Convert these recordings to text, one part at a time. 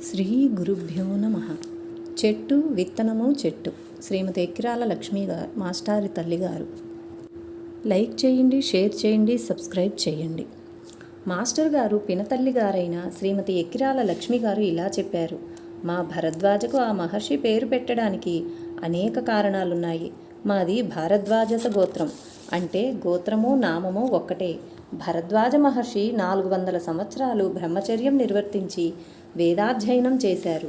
శ్రీ గురుభ్యో నమ. చెట్టు విత్తనము చెట్టు. శ్రీమతి ఎక్కిరాల లక్ష్మీ మాస్టారి తల్లిగారు. లైక్ చేయండి, షేర్ చేయండి, సబ్స్క్రైబ్ చేయండి. మాస్టర్ గారు పినతల్లి గారైన శ్రీమతి ఎక్కిరాల లక్ష్మి గారు ఇలా చెప్పారు: మా భరద్వాజకు ఆ మహర్షి పేరు పెట్టడానికి అనేక కారణాలున్నాయి. మాది భారద్వాజస గోత్రం, అంటే గోత్రము నామము ఒక్కటే. భరద్వాజ మహర్షి 400 సంవత్సరాలు బ్రహ్మచర్యం నిర్వర్తించి వేదాధ్యయనం చేశారు.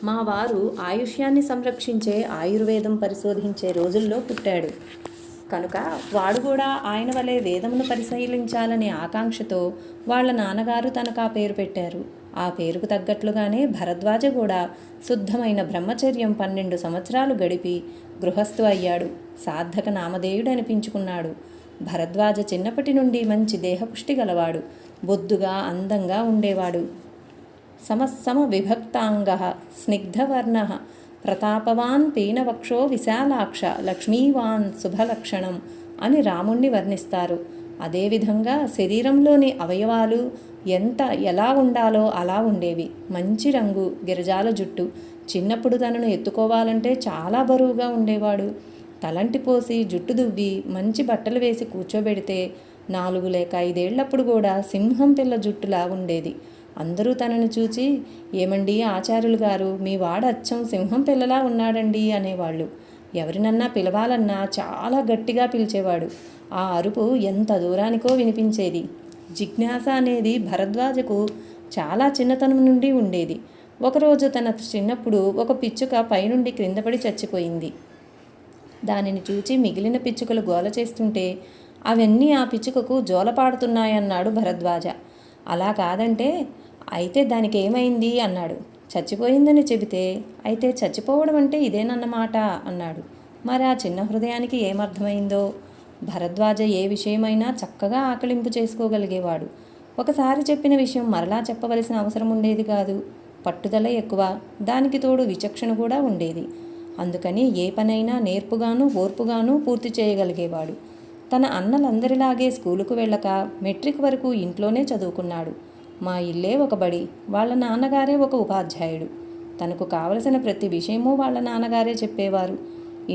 మా వారు ఆయుష్యాన్ని సంరక్షించే ఆయుర్వేదం పరిశోధించే రోజుల్లో పుట్టాడు కనుక వాడు కూడా ఆయన వలె వేదమును పరిశీలించాలనే ఆకాంక్షతో వాళ్ళ నాన్నగారు తనకు ఆ పేరు పెట్టారు. ఆ పేరుకు తగ్గట్లుగానే భరద్వాజ కూడా శుద్ధమైన బ్రహ్మచర్యం 12 సంవత్సరాలు గడిపి గృహస్థు అయ్యాడు. సార్థక నామధేయుడు అనిపించుకున్నాడు. భరద్వాజ చిన్నప్పటి నుండి మంచి దేహపుష్టి గలవాడు. బొద్దుగా అందంగా ఉండేవాడు. సమస్సమ విభక్తాంగ స్నిగ్ధవర్ణ ప్రతాపవాన్ పీనవక్షో విశాలాక్ష లక్ష్మీవాన్ శుభలక్షణం అని రాముణ్ణి వర్ణిస్తారు. అదేవిధంగా శరీరంలోని అవయవాలు ఎలా ఉండాలో అలా ఉండేవి. మంచి రంగు, గిరజాల జుట్టు. చిన్నప్పుడు తనను ఎత్తుకోవాలంటే చాలా బరువుగా ఉండేవాడు. తలంటి పోసి జుట్టు దువ్వి మంచి బట్టలు వేసి కూర్చోబెడితే 4 లేక 5 ఏళ్లప్పుడు కూడా సింహం పిల్ల జుట్టులా ఉండేది. అందరూ తనను చూచి, ఏమండి ఆచార్యులు గారు, మీ వాడు అచ్చం సింహం పిల్లలా ఉన్నాడండి అనేవాళ్ళు. ఎవరినన్నా పిలవాలన్నా చాలా గట్టిగా పిలిచేవాడు. ఆ అరుపు ఎంత దూరానికో వినిపించేది. జిజ్ఞాస అనేది భరద్వాజకు చాలా చిన్నతనం నుండి ఉండేది. ఒకరోజు తన చిన్నప్పుడు ఒక పిచ్చుక పైనుండి క్రిందపడి చచ్చిపోయింది. దానిని చూచి మిగిలిన పిచ్చుకలు గోల చేస్తుంటే అవన్నీ ఆ పిచ్చుకకు జోలపాడుతున్నాయన్నాడు భరద్వాజ. అలా కాదంటే, అయితే దానికి ఏమైంది అన్నాడు. చచ్చిపోయిందని చెబితే, అయితే చచ్చిపోవడం అంటే ఇదేనన్నమాట అన్నాడు. మరి ఆ చిన్న హృదయానికి ఏమర్థమైందో. భరద్వాజ ఏ విషయమైనా చక్కగా ఆకలింపు చేసుకోగలిగేవాడు. ఒకసారి చెప్పిన విషయం మరలా చెప్పవలసిన అవసరం ఉండేది కాదు. పట్టుదల ఎక్కువ, దానికి తోడు విచక్షణ కూడా ఉండేది. అందుకని ఏ పనైనా నేర్పుగాను ఓర్పుగాను పూర్తి చేయగలిగేవాడు. తన అన్నలందరిలాగే స్కూలుకు వెళ్ళక మెట్రిక్ వరకు ఇంట్లోనే చదువుకున్నాడు. మా ఇల్లే ఒక బడి, వాళ్ళ నాన్నగారే ఒక ఉపాధ్యాయుడు. తనకు కావలసిన ప్రతి విషయమూ వాళ్ళ నాన్నగారే చెప్పేవారు.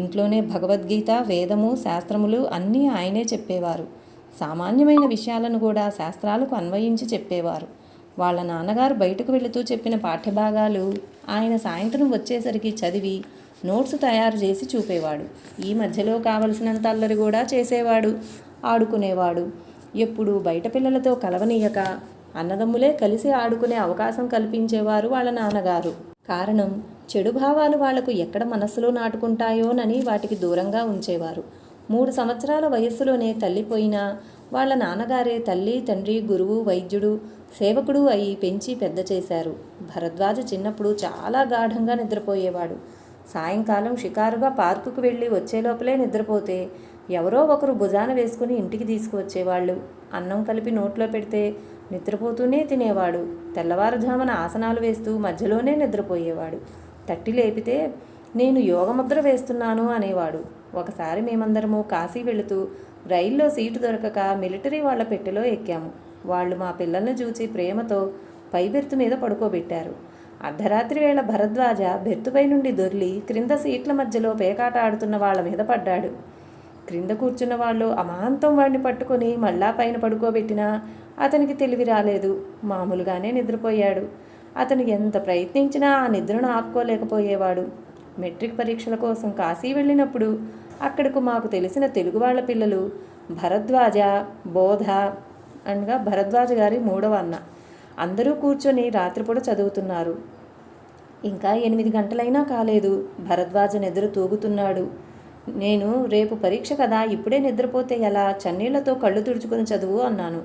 ఇంట్లోనే భగవద్గీత, వేదము, శాస్త్రములు అన్నీ ఆయనే చెప్పేవారు. సామాన్యమైన విషయాలను కూడా శాస్త్రాలకు అన్వయించి చెప్పేవారు. వాళ్ళ నాన్నగారు బయటకు వెళుతూ చెప్పిన పాఠ్యభాగాలు ఆయన సాయంత్రం వచ్చేసరికి చదివి నోట్స్ తయారు చేసి చూపేవాడు. ఈ మధ్యలో కావలసినంత అల్లరి కూడా చేసేవాడు. ఆడుకునేవాడు. ఎప్పుడు బయట పిల్లలతో కలవనీయక అన్నదమ్ములే కలిసి ఆడుకునే అవకాశం కల్పించేవారు వాళ్ళ నాన్నగారు. కారణం, చెడు భావాలు వాళ్లకు ఎక్కడ మనస్సులో నాటుకుంటాయోనని వాటికి దూరంగా ఉంచేవారు. 3 సంవత్సరాల వయస్సులోనే తల్లిపోయినా వాళ్ళ నాన్నగారే తల్లి, తండ్రి, గురువు, వైద్యుడు, సేవకుడు అయి పెంచి పెద్ద చేశారు. భరద్వాజ చిన్నప్పుడు చాలా గాఢంగా నిద్రపోయేవాడు. సాయంకాలం షికారుగా పార్కుకు వెళ్ళి వచ్చేలోపలే నిద్రపోతే ఎవరో ఒకరు భుజాన వేసుకుని ఇంటికి తీసుకువచ్చేవాళ్ళు. అన్నం కలిపి నోట్లో పెడితే నిద్రపోతూనే తినేవాడు. తెల్లవారుజామున ఆసనాలు వేస్తూ మధ్యలోనే నిద్రపోయేవాడు. తట్టి లేపితే నేను యోగముద్ర వేస్తున్నాను అనేవాడు. ఒకసారి మేమందరము కాశీ వెళుతూ రైల్లో సీటు దొరకక మిలిటరీ వాళ్ళ పెట్టెలో ఎక్కాము. వాళ్ళు మా పిల్లల్ని చూచి ప్రేమతో పై బెర్తు మీద పడుకోబెట్టారు. అర్ధరాత్రి వేళ భరద్వాజ బెర్తుపై నుండి దొర్లి క్రింద సీట్ల మధ్యలో పేకాట ఆడుతున్న వాళ్ళ మీద పడ్డాడు. క్రింద కూర్చున్న వాళ్ళు అమాంతం వాడిని పట్టుకొని మళ్ళా పైన పడుకోబెట్టినా అతనికి తెలివి రాలేదు. మామూలుగానే నిద్రపోయాడు. అతను ఎంత ప్రయత్నించినా ఆ నిద్రను ఆపుకోలేకపోయేవాడు. మెట్రిక్ పరీక్షల కోసం కాశీ వెళ్ళినప్పుడు అక్కడకు మాకు తెలిసిన తెలుగు వాళ్ళ పిల్లలు భరద్వాజ, బోధ అనగా భరద్వాజ గారి 3వ అన్న అందరూ కూర్చొని రాత్రిపూట చదువుతున్నారు. ఇంకా 8 గంటలైనా కాలేదు. భరద్వాజ నిద్ర తూగుతున్నాడు. నేను రేపు పరీక్ష కదా, ఇప్పుడే నిద్రపోతే ఎలా, చన్నీళ్లతో కళ్ళు తుడుచుకుని చదువు అన్నాను.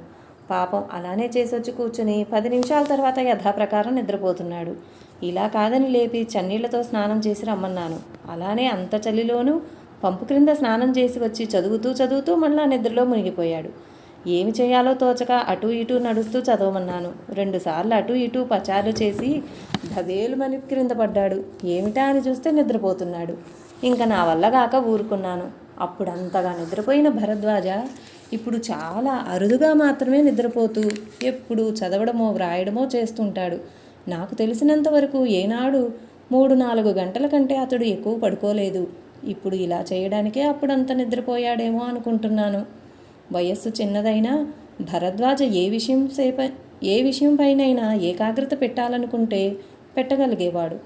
పాపం అలానే చేసొచ్చి కూర్చుని 10 నిమిషాల తర్వాత యథాప్రకారం నిద్రపోతున్నాడు. ఇలా కాదని లేపి చన్నీళ్లతో స్నానం చేసి రమ్మన్నాను. అలానే అంత చలిలోనూ పంపు క్రింద స్నానం చేసి వచ్చి చదువుతూ మళ్ళా నిద్రలో మునిగిపోయాడు. ఏమి చేయాలో తోచక అటూ ఇటూ నడుస్తూ చదవమన్నాను. 2 సార్లు అటూ ఇటూ పచారులు చేసి ధవేలుమని క్రింద పడ్డాడు. ఏమిటా అని చూస్తే నిద్రపోతున్నాడు. ఇంకా నా వల్ల కాక ఊరుకున్నాను. అప్పుడు అంతగా నిద్రపోయిన భరద్వాజ ఇప్పుడు చాలా అరుదుగా మాత్రమే నిద్రపోతూ ఎప్పుడూ చదవడమో వ్రాయడమో చేస్తుంటాడు. నాకు తెలిసినంత వరకు ఏనాడు 3-4 గంటల కంటే అతడు ఎక్కువ పడుకోలేదు. ఇప్పుడు ఇలా చేయడానికే అప్పుడంత నిద్రపోయాడేమో అనుకుంటున్నాను. వయస్సు చిన్నదైనా భరద్వాజ ఏ విషయంపైనైనా ఏకాగ్రత పెట్టాలనుకుంటే పెట్టగలిగేవాడు.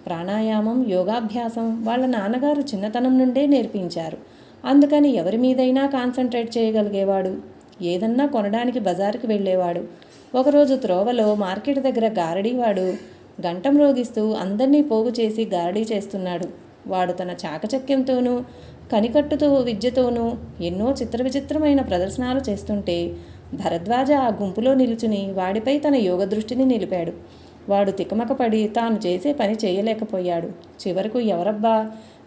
ప్రాణాయామం, యోగాభ్యాసం వాళ్ళ నాన్నగారు చిన్నతనం నుండే నేర్పించారు. అందుకని ఎవరి మీదైనా కాన్సన్ట్రేట్ చేయగలిగేవాడు. ఏదన్నా కొనడానికి బజారుకి వెళ్ళేవాడు. ఒకరోజు త్రోవలో మార్కెట్ దగ్గర గారడీవాడు గంటం రోగిస్తూ అందరినీ పోగు చేసి గారడీ చేస్తున్నాడు. వాడు తన చాకచక్యంతోనూ కనికట్టుతో విద్యతోనూ ఎన్నో విచిత్రమైన ప్రదర్శనలు చేస్తుంటే భరద్వాజ ఆ గుంపులో నిలుచుని వాడిపై తన యోగ దృష్టిని నిలిపాడు. వాడు తికమకపడి తాను చేసే పని చేయలేకపోయాడు. చివరకు ఎవరబ్బా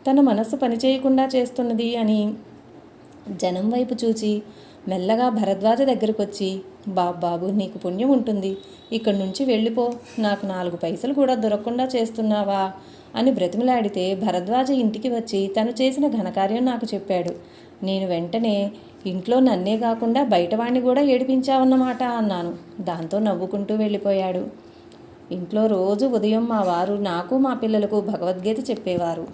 తన మనస్సు పనిచేయకుండా చేస్తున్నది అని జనం వైపు చూచి మెల్లగా భరద్వాజ దగ్గరకు వచ్చి, బాబు నీకు పుణ్యం ఉంటుంది, ఇక్కడి నుంచి వెళ్ళిపో, నాకు 4 పైసలు కూడా దొరకకుండా చేస్తున్నావా అని బ్రతిమలాడితే భరద్వాజ ఇంటికి వచ్చి తను చేసిన ఘనకార్యం నాకు చెప్పాడు. నేను వెంటనే ఇంట్లో నన్నే కాకుండా బయటవాణ్ణి కూడా ఏడిపించావన్నమాట అన్నాను. దాంతో నవ్వుకుంటూ వెళ్ళిపోయాడు. ఇంట్లో రోజు ఉదయం మా వారు నాకు మా పిల్లలకు భగవద్గీత చెప్పేవారు.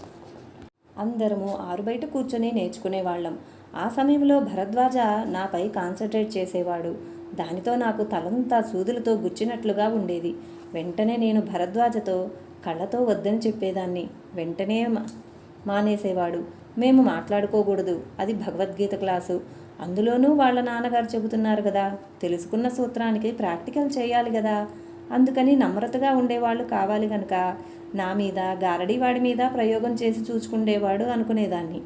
అందరము ఆరుబయట కూర్చొని నేర్చుకునేవాళ్ళం. ఆ సమయంలో భరద్వాజ నాపై కాన్సన్ట్రేట్ చేసేవాడు. దానితో నాకు తలంతా సూదులతో గుచ్చినట్లుగా ఉండేది. వెంటనే నేను భరద్వాజతో కళ్ళతో వద్దని చెప్పేదాన్ని. వెంటనే మానేసేవాడు. మేము మాట్లాడుకోకూడదు, అది భగవద్గీత క్లాసు, అందులోనూ వాళ్ళ నాన్నగారు చెబుతున్నారు కదా, తెలుసుకున్న సూత్రానికి ప్రాక్టికల్ చేయాలి కదా, అందుకని నమ్రతగా ఉండేవాళ్ళు కావాలి కనుక నా మీద గారడీవాడి మీద ప్రయోగం చేసి చూసుకుండేవాడు అనుకునేదాన్ని.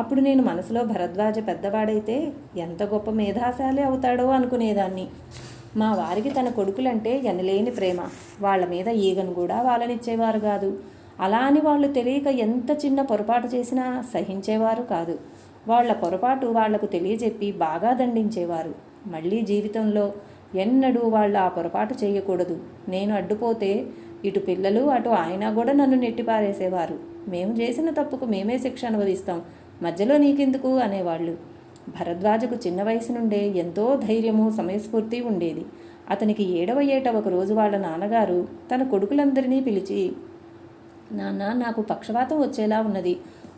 అప్పుడు నేను మనసులో భరద్వాజ పెద్దవాడైతే ఎంత గొప్ప మేధాశాలి అవుతాడో అనుకునేదాన్ని. మా వారికి తన కొడుకులంటే ఎనలేని ప్రేమ. వాళ్ళ మీద ఈగను కూడా వాళ్ళనిచ్చేవారు కాదు. అలా అని వాళ్ళు తెలియక ఎంత చిన్న పొరపాటు చేసినా సహించేవారు కాదు. వాళ్ళ పొరపాటు వాళ్లకు తెలియజెప్పి బాగా దండించేవారు. మళ్ళీ జీవితంలో ఎన్నడూ వాళ్ళు ఆ పొరపాటు చేయకూడదు. నేను అడ్డుపోతే ఇటు పిల్లలు అటు ఆయన కూడా నన్ను నెట్టిపారేసేవారు. మేము చేసిన తప్పుకు మేమే శిక్ష అనుభవిస్తాం, మధ్యలో నీకెందుకు అనేవాళ్ళు. భరద్వాజకు చిన్న వయసు నుండే ఎంతో ధైర్యము, సమయస్ఫూర్తి ఉండేది. అతనికి 7వ ఏట ఒకరోజు వాళ్ళ నాన్నగారు తన కొడుకులందరినీ పిలిచి, నాన్న, నాకు పక్షవాతం వచ్చేలా ఉన్నది,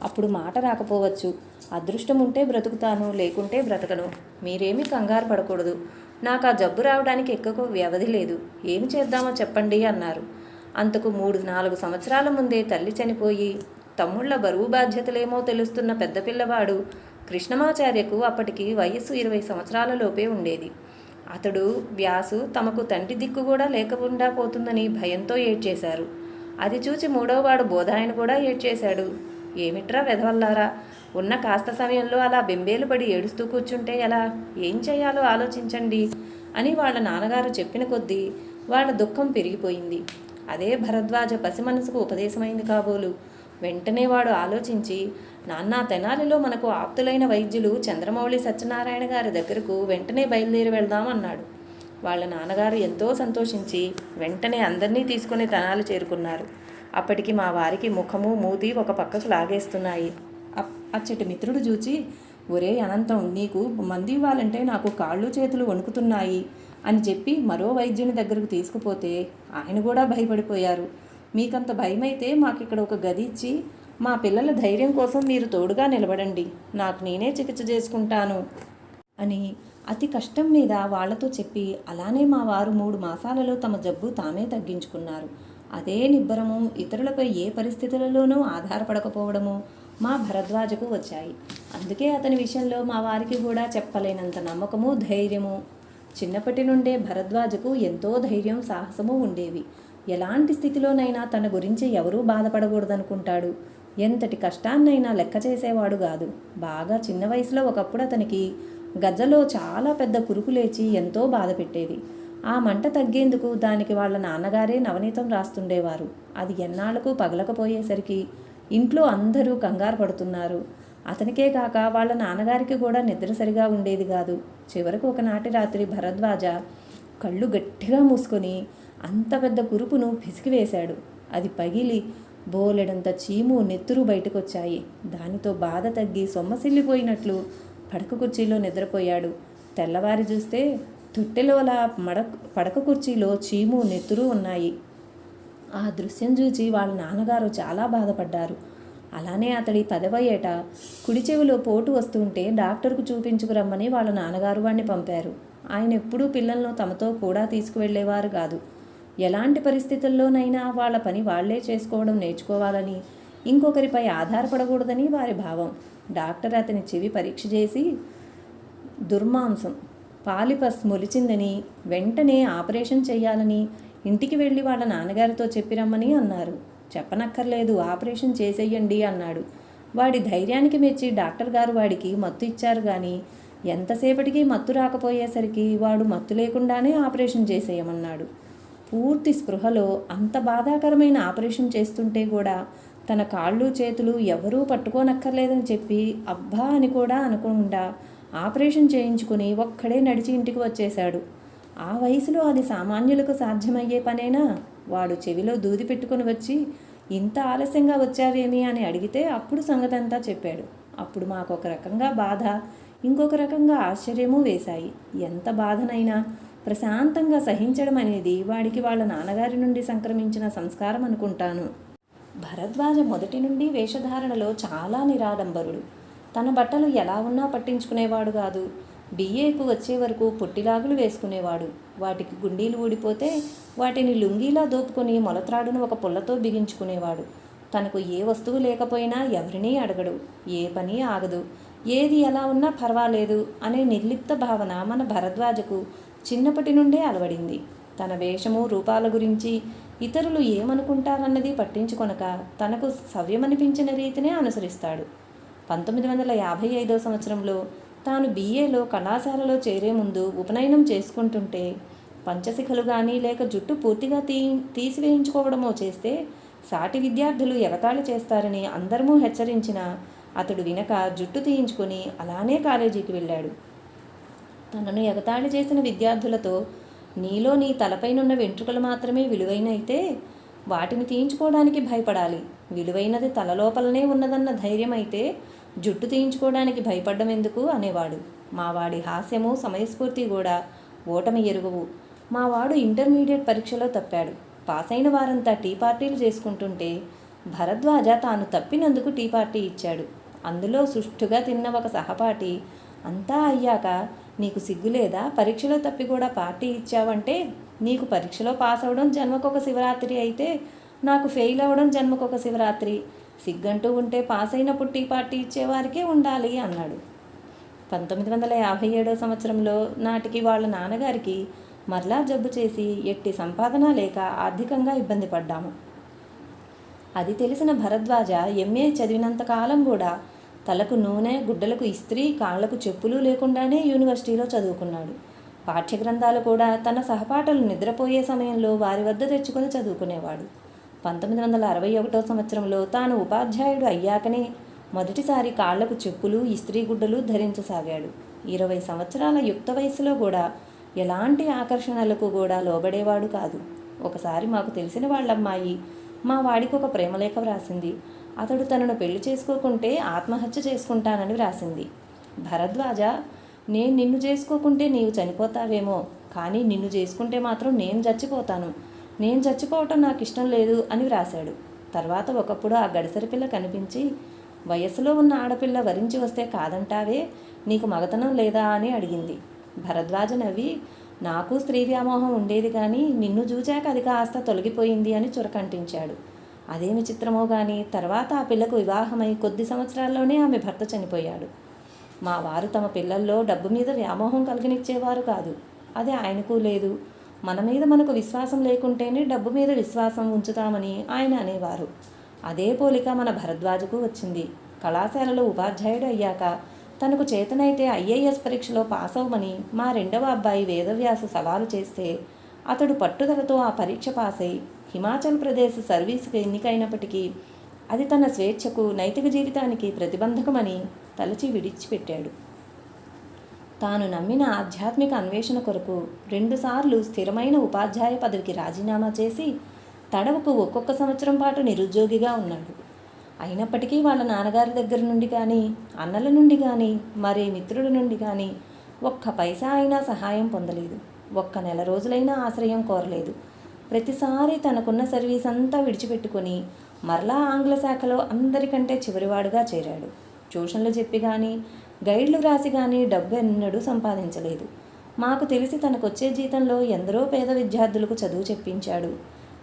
అప్పుడు మాట రాకపోవచ్చు, అదృష్టం ఉంటే బ్రతుకుతాను, లేకుంటే బ్రతకను, మీరేమీ కంగారు పడకూడదు, నాకు ఆ జబ్బు రావడానికి ఎక్కువ వ్యవధి లేదు, ఏమి చేద్దామో చెప్పండి అన్నారు. అంతకు 3-4 సంవత్సరాల ముందే తల్లి చనిపోయి తమ్ముళ్ల బరువు బాధ్యతలేమో తెలుస్తున్న పెద్ద పిల్లవాడు కృష్ణమాచార్యకు అప్పటికి వయస్సు 20 సంవత్సరాల లోపే ఉండేది. అతడు, వ్యాసు తమకు తండ్రి దిక్కు కూడా లేకుండా పోతుందని భయంతో ఏడ్చేశారు. అది చూచి 3వవాడు బోధాయన కూడా ఏడ్చేశాడు. ఏమిట్రా వెధవల్లారా, ఉన్న కాస్త సమయంలో అలా బెంబేలు పడి ఏడుస్తూ కూర్చుంటే ఎలా, ఏం చేయాలో ఆలోచించండి అని వాళ్ళ నాన్నగారు చెప్పిన కొద్దీ వాళ్ళ దుఃఖం పెరిగిపోయింది. అదే భరద్వాజ పసి మనసుకు ఉపదేశమైంది కాబోలు. వెంటనే వాడు ఆలోచించి, నాన్న, తెనాలిలో మనకు ఆప్తులైన వైద్యులు చంద్రమౌళి సత్యనారాయణ గారి దగ్గరకు వెంటనే బయలుదేరి వెళ్దామన్నాడు. వాళ్ళ నాన్నగారు ఎంతో సంతోషించి వెంటనే అందరినీ తీసుకుని తెనాలి చేరుకున్నారు. అప్పటికి మా వారికి ముఖము మూతి ఒక పక్కకు లాగేస్తున్నాయి. అచ్చటి మిత్రుడు చూచి, ఒరే అనంతం, నీకు మందు ఇవ్వాలంటే నాకు కాళ్ళు చేతులు వణుకుతున్నాయి అని చెప్పి మరో వైద్యుని దగ్గరకు తీసుకుపోతే ఆయన కూడా భయపడిపోయారు. మీకంత భయమైతే మాకిక్కడ ఒక గది ఇచ్చి మా పిల్లల ధైర్యం కోసం మీరు తోడుగా నిలబడండి, నాకు నేనే చికిత్స చేసుకుంటాను అని అతి కష్టం మీద వాళ్లతో చెప్పి అలానే మా వారు 3 మాసాలలో తమ జబ్బు తామే తగ్గించుకున్నారు. అదే నిబ్బరము, ఇతరులపై ఏ పరిస్థితులలోనూ ఆధారపడకపోవడము మా భరద్వాజకు వచ్చాయి. అందుకే అతని విషయంలో మా వారికి కూడా చెప్పలేనంత నమ్మకము, ధైర్యము. చిన్నప్పటి నుండే భరద్వాజకు ఎంతో ధైర్యం, సాహసము ఉండేవి. ఎలాంటి స్థితిలోనైనా తన గురించి ఎవరూ బాధపడకూడదనుకుంటాడు. ఎంతటి కష్టాన్నైనా లెక్క చేసేవాడు కాదు. బాగా చిన్న వయసులో ఒకప్పుడు అతనికి గజ్జలో చాలా పెద్ద కురుపు లేచి ఎంతో బాధ పెట్టేది. ఆ మంట తగ్గేందుకు దానికి వాళ్ళ నాన్నగారే నవనీతం రాస్తుండేవారు. అది ఎన్నాళ్లకు పగలకపోయేసరికి ఇంట్లో అందరూ కంగారు పడుతున్నారు. అతనికే కాక వాళ్ళ నాన్నగారికి కూడా నిద్ర సరిగా ఉండేది కాదు. చివరకు ఒకనాటి రాత్రి భరద్వాజ కళ్ళు గట్టిగా మూసుకొని అంత పెద్ద కురుపును పిసికివేశాడు. అది పగిలి బోలెడంత చీము, నెత్తురు బయటకొచ్చాయి. దానితో బాధ తగ్గి సొమ్మసిల్లిపోయినట్లు పడక కుర్చీలో నిద్రపోయాడు. తెల్లవారి చూస్తే తొట్టెలోలా పడక కుర్చీలో చీము, నెత్తురు ఉన్నాయి. ఆ దృశ్యం చూచి వాళ్ళ నాన్నగారు చాలా బాధపడ్డారు. అలానే అతడి 10వ ఏట కుడి చెవిలో పోటు వస్తుంటే డాక్టర్కు చూపించుకురమ్మని వాళ్ళ నాన్నగారు వాడిని పంపారు. ఆయన ఎప్పుడూ పిల్లలను తమతో కూడా తీసుకువెళ్ళేవారు కాదు. ఎలాంటి పరిస్థితుల్లోనైనా వాళ్ళ పని వాళ్లే చేసుకోవడం నేర్చుకోవాలని, ఇంకొకరిపై ఆధారపడకూడదని వారి భావం. డాక్టర్ అతని చెవి పరీక్ష చేసి దుర్మాంసం పాలిపస్ మొలిచిందని, వెంటనే ఆపరేషన్ చేయాలని ఇంటికి వెళ్ళి వాళ్ళ నాన్నగారితో చెప్పిరమ్మని అన్నారు. చెప్పనక్కర్లేదు, ఆపరేషన్ చేసేయండి అన్నాడు. వాడి ధైర్యానికి మెచ్చి డాక్టర్ గారు వాడికి మత్తు ఇచ్చారు. కానీ ఎంతసేపటికి మత్తు రాకపోయేసరికి వాడు మత్తు లేకుండానే ఆపరేషన్ చేసేయమన్నాడు. పూర్తి స్పృహలో అంత బాధాకరమైన ఆపరేషన్ చేస్తుంటే కూడా తన కాళ్ళు చేతులు ఎవరూ పట్టుకోనక్కర్లేదని చెప్పి అబ్బా అని కూడా అనకుండా ఆపరేషన్ చేయించుకుని ఒక్కడే నడిచి ఇంటికి వచ్చేశాడు. ఆ వయసులో అది సామాన్యులకు సాధ్యమయ్యే పనేనా? వాడు చెవిలో దూది పెట్టుకుని వచ్చి ఇంత ఆలస్యంగా వచ్చావేమి అని అడిగితే అప్పుడు సంగతంతా చెప్పాడు. అప్పుడు మాకొక రకంగా బాధ, ఇంకొక రకంగా ఆశ్చర్యమూ వేశాయి. ఎంత బాధనైనా ప్రశాంతంగా సహించడం అనేది వాడికి వాళ్ళ నాన్నగారి నుండి సంక్రమించిన సంస్కారం అనుకుంటాను. భరద్వాజ మొదటి నుండి వేషధారణలో చాలా నిరాడంబరుడు. తన బట్టలు ఎలా ఉన్నా పట్టించుకునేవాడు కాదు. బిఏకు వచ్చే వరకు పొట్టిలాగులు వేసుకునేవాడు. వాటికి గుండీలు ఊడిపోతే వాటిని లుంగీలా దోపుకొని మొలత్రాడును ఒక పుల్లతో బిగించుకునేవాడు. తనకు ఏ వస్తువు లేకపోయినా ఎవరినీ అడగడు, ఏ పని ఆగదు, ఏది ఎలా ఉన్నా పర్వాలేదు అనే నిర్లిప్త భావన మన భరద్వాజకు చిన్నప్పటి నుండే అలవడింది. తన వేషము రూపాల గురించి ఇతరులు ఏమనుకుంటారన్నది పట్టించుకొనక తనకు సవ్యమనిపించిన రీతినే అనుసరిస్తాడు. 1955వ సంవత్సరంలో తాను బిఏలో కళాశాలలో చేరే ముందు ఉపనయనం చేసుకుంటుంటే పంచశిఖలు కానీ లేక జుట్టు పూర్తిగా తీసివేయించుకోవడమో చేస్తే సాటి విద్యార్థులు ఎగతాళి చేస్తారని అందరూ హెచ్చరించినా అతడు వినక జుట్టు తీయించుకొని అలానే కాలేజీకి వెళ్ళాడు. తనను ఎగతాళి చేసిన విద్యార్థులతో, నీలో నీ తలపైనున్న వెంట్రుకలు మాత్రమే విలువైనైతే వాటిని తీయించుకోవడానికి భయపడాలి, విలువైనది తలలోపలనే ఉన్నదన్న ధైర్యం అయితే జుట్టు తీయించుకోవడానికి భయపడ్డం ఎందుకు అనేవాడు. మావాడి హాస్యము సమయస్ఫూర్తి కూడా ఓటమి ఎరుగవు. మావాడు ఇంటర్మీడియట్ పరీక్షలో తప్పాడు. పాస్ అయిన వారంతా టీ పార్టీలు చేసుకుంటుంటే భరద్వాజ తాను తప్పినందుకు టీ పార్టీ ఇచ్చాడు. అందులో సుష్టుగా తిన్న ఒక సహపాఠి, అంతా అయ్యాక నీకు సిగ్గులేదా, పరీక్షలో తప్పి కూడా పార్టీ ఇచ్చావంటే, నీకు పరీక్షలో పాస్ అవ్వడం జన్మకొక శివరాత్రి అయితే నాకు ఫెయిల్ అవ్వడం జన్మకొక శివరాత్రి, సిగ్గంటూ ఉంటే పాస్ అయినప్పుడు టీ పార్టీ ఇచ్చేవారికే ఉండాలి అన్నాడు. 1957వ సంవత్సరంలో నాటికి వాళ్ళ నాన్నగారికి మరలా జబ్బు చేసి ఎట్టి సంపాదన లేక ఆర్థికంగా ఇబ్బంది పడ్డాము. అది తెలిసిన భరద్వాజ ఎంఏ చదివినంతకాలం కూడా తలకు నూనె, గుడ్డలకు ఇస్త్రీ, కాళ్లకు చెప్పులు లేకుండానే యూనివర్సిటీలో చదువుకున్నాడు. పాఠ్యగ్రంథాలు కూడా తన సహపాఠులు నిద్రపోయే సమయంలో వారి వద్ద తెచ్చుకొని చదువుకునేవాడు. 1961వ సంవత్సరంలో తాను ఉపాధ్యాయుడు అయ్యాకనే మొదటిసారి కాళ్లకు చెప్పులు, ఇస్త్రీ గుడ్డలు ధరించసాగాడు. 20 సంవత్సరాల యుక్త వయసులో కూడా ఎలాంటి ఆకర్షణలకు కూడా లోబడేవాడు కాదు. ఒకసారి మాకు తెలిసిన వాళ్ళమ్మాయి మా వాడికి ఒక ప్రేమలేఖ వ్రాసింది. అతడు తనను పెళ్లి చేసుకోకుంటే ఆత్మహత్య చేసుకుంటానని వ్రాసింది. భరద్వాజ, నేను నిన్ను చేసుకోకుంటే నీవు చనిపోతావేమో, కానీ నిన్ను చేసుకుంటే మాత్రం నేను చచ్చిపోతాను, నేను చచ్చిపోవటం నాకు ఇష్టం లేదు అని వ్రాశాడు. తర్వాత ఒకప్పుడు ఆ గడిసరి పిల్ల కనిపించి, వయస్సులో ఉన్న ఆడపిల్ల వరించి వస్తే కాదంటావే, నీకు మగతనం లేదా అని అడిగింది. భరద్వాజ నవ్వి, నాకు స్త్రీ వ్యామోహం ఉండేది కానీ నిన్ను చూచాక అది కాస్త తొలగిపోయింది అని చురకంటించాడు. అదేమి చిత్రమో కానీ తర్వాత ఆ పిల్లకు వివాహమై కొద్ది సంవత్సరాల్లోనే ఆమె భర్త చనిపోయాడు. మా వారు తమ పిల్లల్లో డబ్బు మీద వ్యామోహం కలిగనిచ్చేవారు కాదు. అది ఆయనకు లేదు. మన మీద మనకు విశ్వాసం లేకుంటేనే డబ్బు మీద విశ్వాసం ఉంచుతామని ఆయన అనేవారు. అదే పోలిక మన భరద్వాజకు వచ్చింది. కళాశాలలో ఉపాధ్యాయుడు అయ్యాక తనకు చేతనైతే IAS పరీక్షలో పాస్ అవ్వమని మా రెండవ అబ్బాయి వేదవ్యాసు సవాలు చేస్తే అతడు పట్టుదలతో ఆ పరీక్ష పాస్ అయి హిమాచల్ ప్రదేశ్ సర్వీసుకు ఎన్నికైనప్పటికీ అది తన స్వేచ్ఛకు, నైతిక జీవితానికి ప్రతిబంధకమని తలచి విడిచిపెట్టాడు. తాను నమ్మిన ఆధ్యాత్మిక అన్వేషణ కొరకు 2 సార్లు స్థిరమైన ఉపాధ్యాయ పదవికి రాజీనామా చేసి తడవకు ఒక్కొక్క సంవత్సరం పాటు నిరుద్యోగిగా ఉన్నాడు. అయినప్పటికీ వాళ్ళ నాన్నగారి దగ్గర నుండి కానీ, అన్నల నుండి కానీ, మరే మిత్రుడి నుండి కానీ ఒక్క పైసా అయినా సహాయం పొందలేదు. ఒక్క నెల రోజులైనా ఆశ్రయం కోరలేదు. ప్రతిసారి తనకున్న సర్వీస్ అంతా విడిచిపెట్టుకొని మరలా ఆంగ్ల శాఖలో అందరికంటే చివరివాడుగా చేరాడు. ట్యూషన్లు చెప్పి కానీ గైడ్లు రాసి కానీ డబ్బు ఎన్నడూ సంపాదించలేదు. మాకు తెలిసి తనకొచ్చే జీతంలో ఎందరో పేద విద్యార్థులకు చదువు చెప్పించాడు.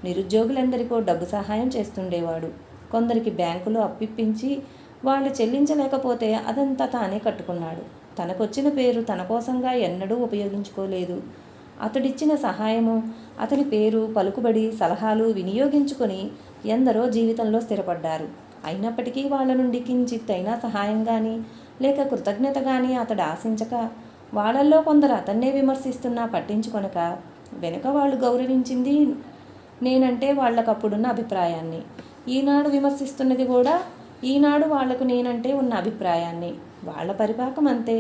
నిరుద్యోగులందరికో డబ్బు సహాయం చేస్తుండేవాడు. కొందరికి బ్యాంకులో అప్పిప్పించి వాళ్ళు చెల్లించలేకపోతే అదంతా తానే కట్టుకున్నాడు. తనకొచ్చిన పేరు తన కోసంగా ఎన్నడూ ఉపయోగించుకోలేదు. అతడిచ్చిన సహాయము, అతని పేరు, పలుకుబడి, సలహాలు వినియోగించుకొని ఎందరో జీవితంలో స్థిరపడ్డారు. అయినప్పటికీ వాళ్ళ నుండి కించిత్తైనా సహాయం కానీ లేక కృతజ్ఞత కానీ అతడు ఆశించక, వాళ్ళల్లో కొందరు అతన్నే విమర్శిస్తున్నా పట్టించుకొనక, వెనుక వాళ్ళు గౌరవించింది నేనంటే వాళ్ళకప్పుడున్న అభిప్రాయాన్ని, ఈనాడు విమర్శిస్తున్నది కూడా ఈనాడు వాళ్లకు నేనంటే ఉన్న అభిప్రాయాన్ని. వాళ్ళ పరిపాకం అంతే.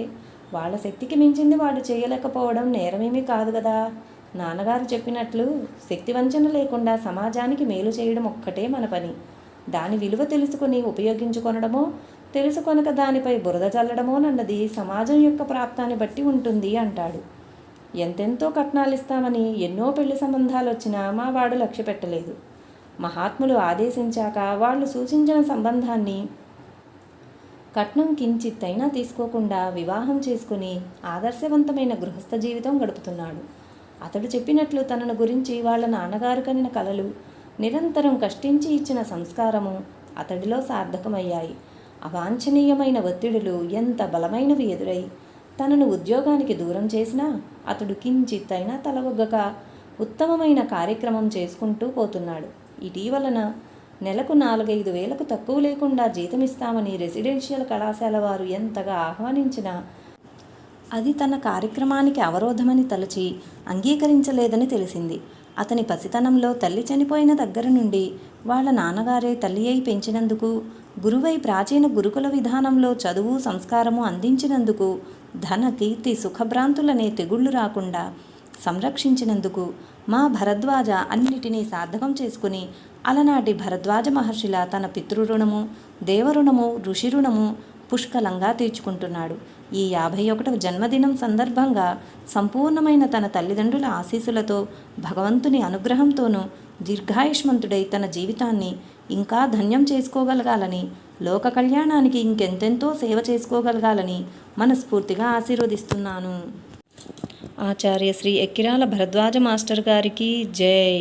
వాళ్ళ శక్తికి మించింది వాళ్ళు చేయలేకపోవడం నేరమేమీ కాదు కదా. నాన్నగారు చెప్పినట్లు శక్తి వంచన లేకుండా సమాజానికి మేలు చేయడం ఒక్కటే మన పని. దాని విలువ తెలుసుకొని ఉపయోగించుకొనడమో, తెలుసుకొనక దానిపై బురద చల్లడమోనన్నది సమాజం యొక్క ప్రాప్తాన్ని బట్టి ఉంటుంది అంటాడు. ఎంతెంతో కట్నాలిస్తామని ఎన్నో పెళ్లి సంబంధాలు వచ్చినా మా వాడు లక్ష్య పెట్టలేదు. మహాత్ములు ఆదేశించాక వాళ్ళు సూచించిన సంబంధాన్ని కట్నం కించిత్తైనా తీసుకోకుండా వివాహం చేసుకుని ఆదర్శవంతమైన గృహస్థ జీవితం గడుపుతున్నాడు. అతడు చెప్పినట్లు తనను గురించి వాళ్ళ నాన్నగారు కనిన కలలు, నిరంతరం కష్టించి ఇచ్చిన సంస్కారము అతడిలో సార్థకమయ్యాయి. అవాంఛనీయమైన ఒత్తిడులు ఎంత బలమైనవి ఎదురై తనను ఉద్యోగానికి దూరం చేసినా అతడు కించిత్తైనా తలవొగ్గక ఉత్తమమైన కార్యక్రమం చేసుకుంటూ పోతున్నాడు. ఇటీవలన నెలకు 4-5 వేలకు తక్కువ లేకుండా జీతమిస్తామని రెసిడెన్షియల్ కళాశాల వారు ఎంతగా ఆహ్వానించినా అది తన కార్యక్రమానికి అవరోధమని తలచి అంగీకరించలేదని తెలిసింది. అతని పసితనంలో తల్లి చనిపోయిన దగ్గర నుండి వాళ్ళ నాన్నగారే తల్లి అయి పెంచినందుకు, గురువై ప్రాచీన గురుకుల విధానంలో చదువు సంస్కారము అందించినందుకు, ధన కీర్తి సుఖభ్రాంతులనే తెగుళ్ళు రాకుండా సంరక్షించినందుకు మా భరద్వాజ అన్నిటినీ సార్థకం చేసుకుని అలనాటి భరద్వాజ మహర్షిలా తన పితృరుణము, దేవరుణము, ఋషి రుణము పుష్కలంగా తీర్చుకుంటున్నాడు. ఈ 51వ జన్మదినం సందర్భంగా సంపూర్ణమైన తన తల్లిదండ్రుల ఆశీస్సులతో, భగవంతుని అనుగ్రహంతోనూ దీర్ఘాయుష్మంతుడై తన జీవితాన్ని ఇంకా ధన్యం చేసుకోగలగాలని, లోక కళ్యాణానికి ఇంకెంతెంతో సేవ చేసుకోగలగాలని మనస్ఫూర్తిగా ఆశీర్వదిస్తున్నాను. ఆచార్య శ్రీ ఎక్కిరాల భరద్వాజ మాస్టర్ గారికి జై.